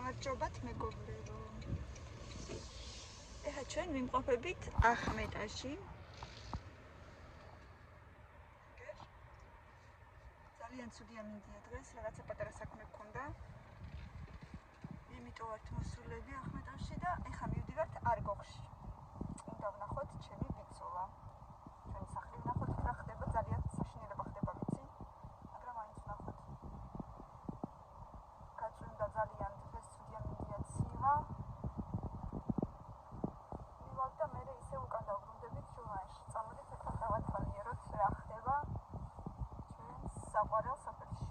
გამარჯობათ მეგობრებო. ეხლა ჩვენ ვიმყოფებით ახმეტაში. ძალიან ცუდია მინდია დღეს, რაღაცა პატარა საქმე გქონდა. იმიტომ ვართ მოსულები ახმეტაში და ეხლა მივდივართ არგოხში. უნდა ვნახოთ ჩემი ბიცოლა. ჩვენი სახლი ვნახოთ, რა ხდება, ძალიან საშინელება ხდება ვიცი, მაგრამ მაინც ვნახოთ. კაცუნდა ძალიან დღეს ცუდია მინდია ცივა. მივალ და მე ისე უკან დავბრუნდებით ჟურნალში. წამოდით ეხლა დავათვალიეროთ რა ხდება ჩვენს საყვარელ სოფელში.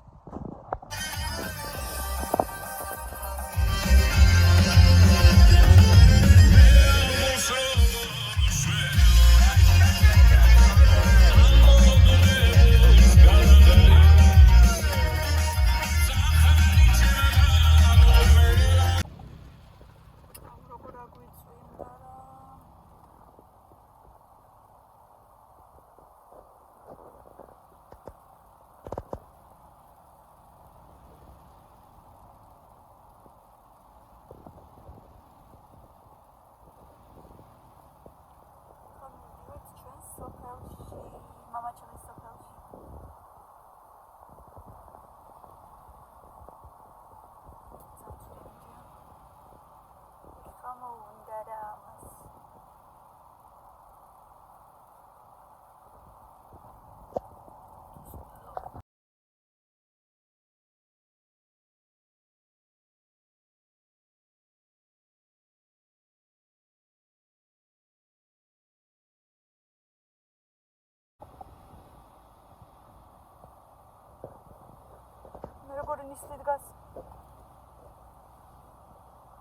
Mama çabuk sokağa. Kamu undaramaz. როგორ ნისლით გას?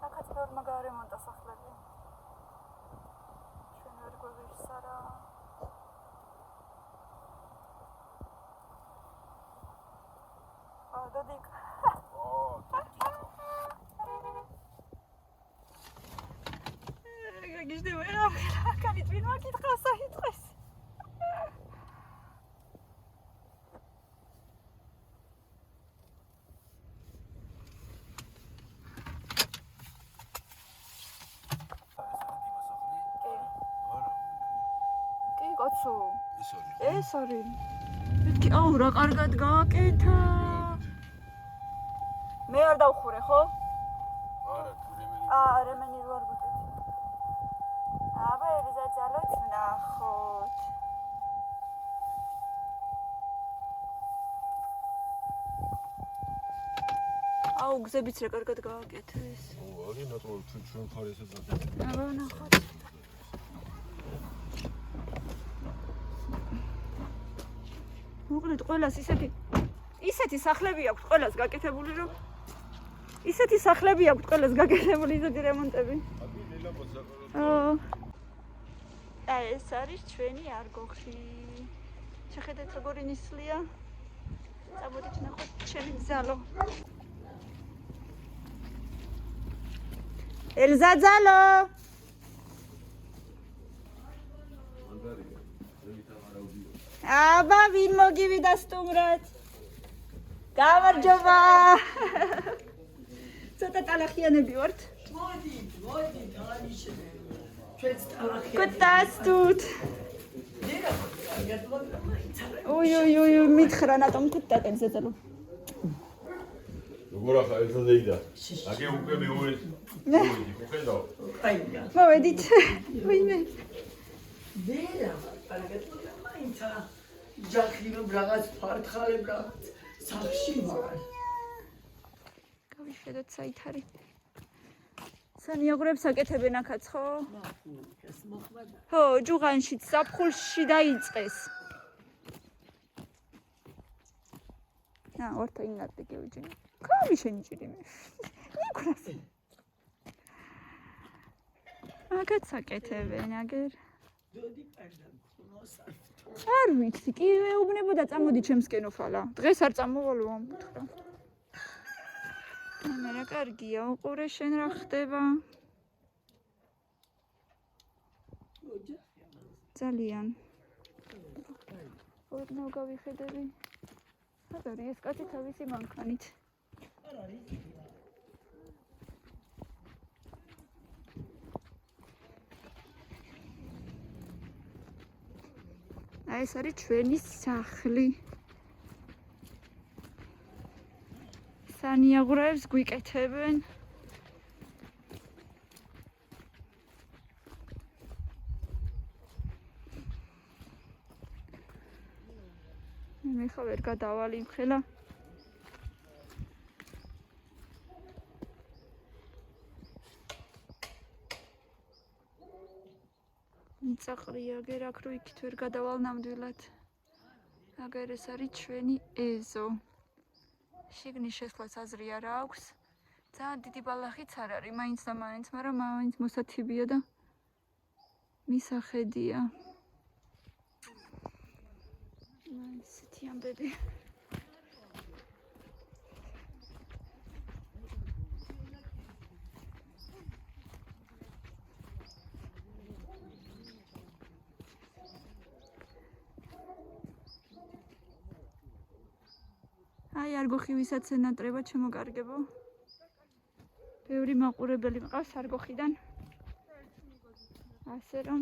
აქაც ბევრმა გაარემონტა სახლები. ჩვენ ვერ გვეღირს არა. დოდიკ. გაგიჟდება რა? კანით ვინ მაკითხავს საიტყეს? ეს არის. მეთქი, აუ რა კარგად გააკეთა. მე არ დავხურე, ხო? არა, თუ რემენი. რემენი რო არ გუტეთ. აბა, ელიზა ძალოთ ნახოთ. აუ, გზებიც რა კარგად გააკეთეს. არის ნატურალ ჩვენ ხარისაც აკეთებ. აბა, ნახოთ. მოკლედ ყველას ისეთი სახლები აქვს ყველას გაკეთებული რომ ისეთი სახლები აქვს ყველას გაკეთებული ისეთი რემონტები. ეს არის ჩვენი არგოხი. შეხედეთ როგორი ნისლია. წამოდით ნახოთ ჩემი ძალო. ელზა ძალო. აბა ვინ მოგივიდა სტუმრად? გამარჯობა. ცოტა ტალახიანები ვართ. მოდი, დანიშნე. ჩვენც ტალახიანი. გუტასტუთ. უი, მითხრა ნატომ გუტაკენ ზეწელო. როგორ ახლა ეს ზეიდა? აგე უკვე მოვედი. უხედავ. აია. მოვედით. ვინმე. ვერა, პარაგატო მაინცა. ჯახილობ რაღაც ფართხალებ რაღაც სახში ვარ. გავიხედოთ საით არის. სანიაგურებს აკეთებენ აქაც, ხო? ეს მოხმადა. ხო, ჯუღანში საფხულში დაიწყეს. ვართა ინატი გევიჯინე. კავი შენიჭირიმე. ნიკურას. აქაც აკეთებენ, აგერ. დოდი პარდან ხნოსა. არ ვიცი, კი ეუბნებოდა წამოდი ჩემსკენ ოფალა. დღეს არ წამოვალო ამბუთხრა. რა კარგია, უყურე შენ რა ხდება? ძალიან. ოდნავ გავიხედები. სად არის ეს კაცი თავისი მანქანით? აი ეს არის ჩვენი სახლი. სანიაღვრებს გვიკეთებენ. მე ხა ვერ გადავალ იმ ხელა. მიწაყრია გერ აქ რო იქით ვერ გადავალ ნამდვილად. აგერ ეს არის ჩვენი ეზო. შიგნით შესვლაც აზრი არ აქვს. ძალიან დიდი ბალახიც არ არის, მაინც და მაინც, მაგრამ მაინც მოსათიბია და მისახედია. ისეთი ამბები. აი არგოხი ვისაც ენატრება შემოგარგებო. ბევრი მაყურებელი მყავს არგოხიდან. ასე რომ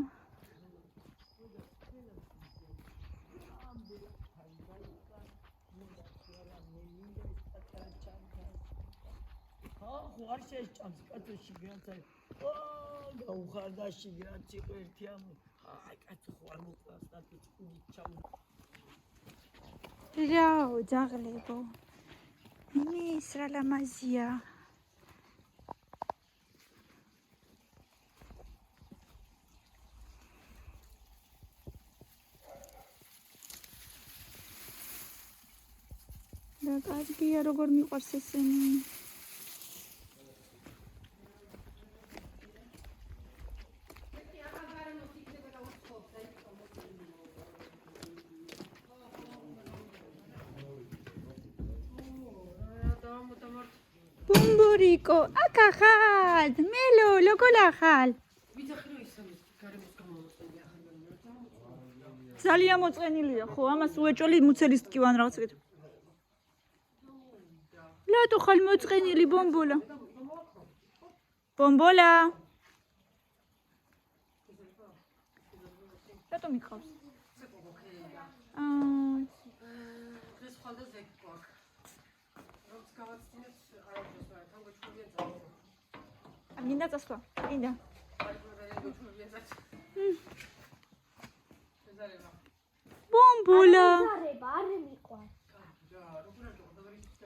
ხوار შეჭამს კაცში განცე. გაუხარდაში განცი ერთი ამ. აი კაცი ხوار მოყავს და წუდი ჩამ. რაო ძაღლებო. მის რა ლამაზია. და კარგია როგორ მიყვარს ესენი. ბუმბურიკო, აქ ახალ, მელო, ლოგოლ ახალ. ძალიან მოწყენილია ხო, ამას უეჭოლი მუცელის ტკივან რაღაც ეგეთ. ლატო ხალ მოწყენილი ბომბოლა. ბომბოლა. რატომ მიყავს? ეს ხალდა ზეკ. მინდა წასვლა. მინდა. ბომბოლა. არ მიყვარს.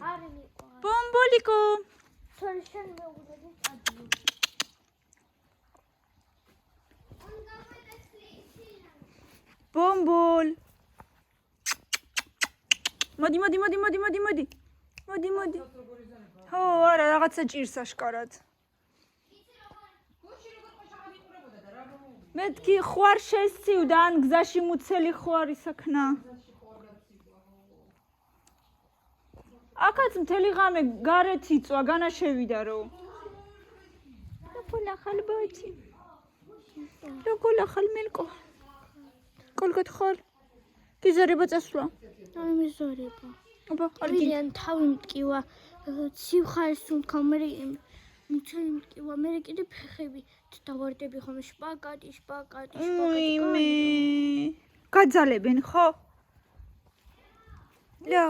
არ მიყვარს. ბომბოლიკო. შენ მეუბნები წადი. ბომბოლ. მოდი. მოდი. ხო, არა, რაღაცა ჭირს აშკარად. მეთქი ხوار შესცივდა ან გზაში მუცელი ხوارი საქნა. აქაც მთელი ღამე გარეთ იწვა, განა შევიდა რო. როგორ ახალ ბოჭი. როგორ ახალ მელკო. კოლგოთ ხარ. გიზარება წასვლა. არ მიზორება. აბა, არ კი. ვიდან თავი მტკივა, სიხარის უნქა, მე მუცელი მტკივა, მე კიდე ფეხები დავარდები ხომ შპაგატი. მე გაძალებენ ხო? ლო.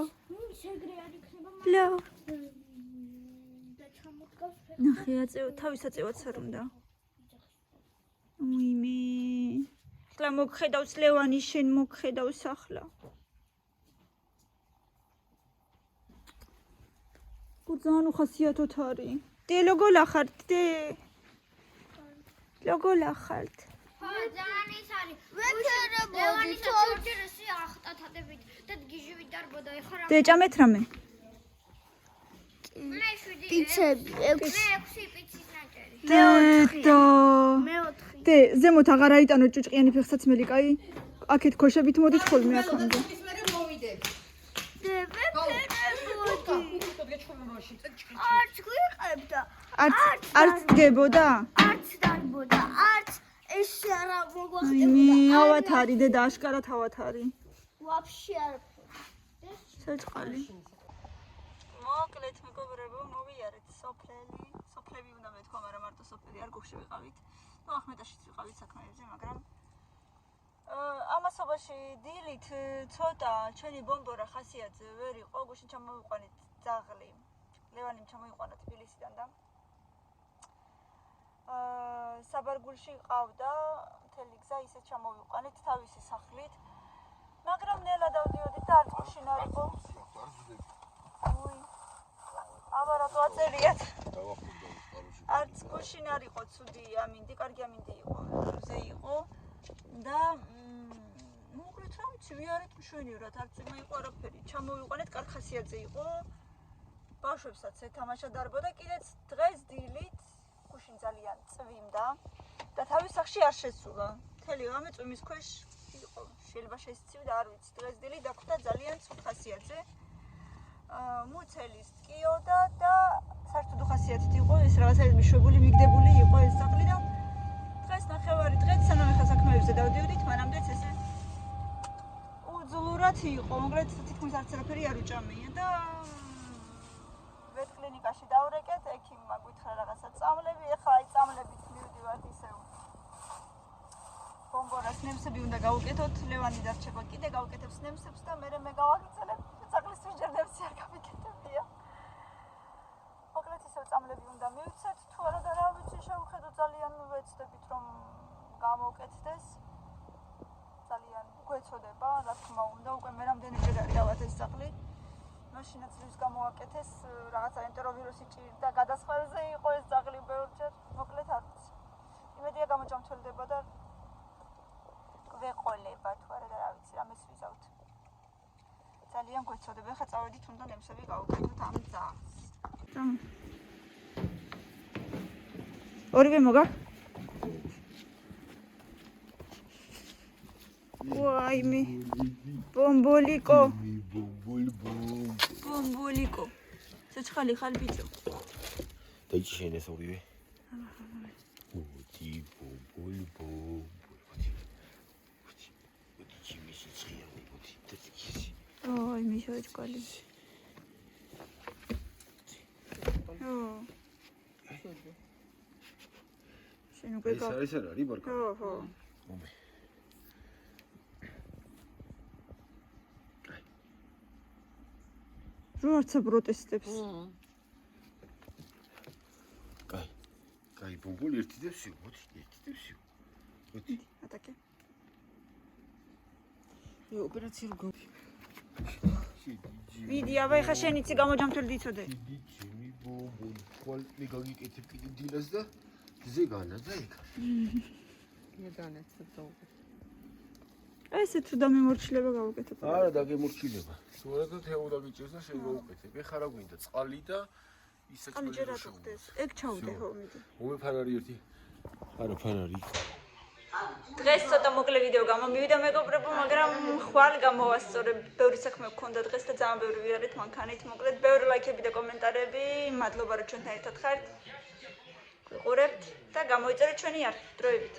შეგრე არ იქნება. ლო. და ჩამოდგავს ფეხი. ნახე აწევა, თავისაწევაც არ უნდა. მე. ახლა მოგხედავს ლევანი შენ მოგხედავს ახლა. ძალიან უხასიათოთ არის. დე ლოგო ლახართ დე. ლოგო ლახართ. ხო, ძალიან ის არის. ლევანი თორჯერში ახტათადებით და გიჟივით დარბოდა ეხლა რა. დე ჭამეთ რამე. მე 7 პიცები, 6 პიცის ნაჭერი. დედო. მე 4. დე ზემოთ აღარ აიტანო ჭუჭყიანი ფეხსაც მელიკაი. აქეთ ქოშებით მოდით ხოლმე აქამდე. არც გვიყებდა. არც დგებოდა? არც დარბოდა, არც ეს არა მე მოგვახდებოდა. ავათარი დედა აშკარად ავათარი. ვაფშე არ საწყალი. მოკლედ მეგობრებო, მოვიარეთ სოფლები. სოფლები უნდა მეთქვა, მაგრამ მარტო სოფლები არ გოხში ვიყავით. ნუ ახმეტაშიც ვიყავით საქმეებზე, მაგრამ ამასობაში დილით ცოტა ჩვენი ბომბორა ხასიათზე ვერ იყო, გუშინ ჩამოვიყვანეთ ძაღლი. ლევანიმ ჩამოიყვანა თბილისიდან და საბარგულში ყავდა მთელი გზა ისე ჩამოვიყვანეთ თავისი სახლით. მაგრამ ნელა დავდიოდით და არც გუშინ არ იყო. უი. აბა რატო აწერიათ? არც გუშინ არ იყო ცუდი ამინდი, კარგი ამინდი იყო, ზე იყო და მოკლედ რა ვიცი, ვიარეთ მშვენივრად, არც იმაიყო არაფერი. ჩამოვიყვანეთ, კარგ ხასიათზე იყო. ბავშვებსაც ეთამაშა დარბოდა, კიდეც დღეს დილით გუშინ ძალიან წვიმდა და თავის სახლში არ შესულა. მთელი ღამე წვიმის ქვეშ იყო. შეიძლება შესცივდა, არ ვიცი, დღეს დილით დაგვხვდა ძალიან ცუდ ხასიათზე. მუცელის ტკიოდა და საერთოდ ხასიათით იყო, ეს რაღაცა მიშვებული, მიგდებული იყო ეს სახლი და დღეს ნახევარი დღეც სანამ ეხა საქმეებზე დავდიოდით, მანამდეც ესე უძლურად იყო, მაგრამ თითქმის არც არაფერი არ უჭამია და ვეტკლინიკაში დავრეკეთ, ექიმმა გითხრა რაღაცა წამლები, ეხა აი წამლებით მივდივართ ისევ. ბომბორას ნემსები უნდა გავუკეთოთ, ლევანი დარჩება კიდე გავუკეთებს ნემსებს და მე გავაგრძელებ. ძაღლის სუჯერდებს არ გავიკეთებია. მოკლედ ისევ წამლები უნდა მივცეთ, თუ არა და რა ვიცი, შევხედო ძალიან ვეცდებით რომ გამოვკეთდეს. ძალიან გვეცოდება, რა თქმა უნდა, უკვე მე რამდენჯერ არის დავათ ეს ძაღლი. მაშინაც ვის გამოვაკეთეს, რაღაცა ენტეროვირუსი ჭირდა, გადასხმებზე იყო ეს ძაღლი ბევრჯერ. მოკლედ არ ვიცი. იმედია გამოჯამთველდება და გვეყოლება, თუ არა და რა ვიცი, რამეს ვიზავთ. ძალიან გვეცოდება, ხა წავედით უნდა ნემსები გავუკეთოთ ამ ძაღლს. ორივე მოგა? ვაიმე. ბომბოლიკო. ბომბოლიკო. ცოცხალი ხარ ბიჭო. დაიჭირენ ეს ორივე. უთი ბომბოლიკო. უთი ჩიმისი ცხიანი, უთი დაწიკისი. Ой, мишочка. შენ უკვე ეს არის არა ბარკა? ხო. ომე. რო არცა პროტესტებს. კაი, ბომბოლი ერთი დევსი, მოდი, ერთი დევსი. მოდი. ატაკე. ოპერაცია რო ვიდი, აბა ეხა შენ იცი გამოჯამთველი დიცოდე. ჩემი ბომბოლი, ხვალ მეგაგიკეთებ კიდე დილას და ზეგანა და იქა. მეგანაც დავუკეთე. ესე თუ დამემორჩილება გავუკეთებ. არა, დაგემორჩილება. თუ არა და თეო დაგიჭერს და შენ გავუკეთებ. ეხა რა გვინდა? წყალი და ისე წყალი ჯერ არ ხდეს. ეგ ჩავდე ხო მიდი. ომე ფანარი ერთი. არა, ფანარი. დღეს ცოტა მოკლე ვიდეო გამომივიდა მეგობრებო, მაგრამ ხვალ გამოვასწორე. ბევრი საქმე გქონდა დღეს და ძალიან ბევრი ვიარეთ მანქანით. მოკლედ ბევრი ლაიქები და კომენტარები. მადლობა რომ ჩვენთან ერთად ხართ. გიყურებთ და გამოიწერეთ ჩვენი არხი დროებით.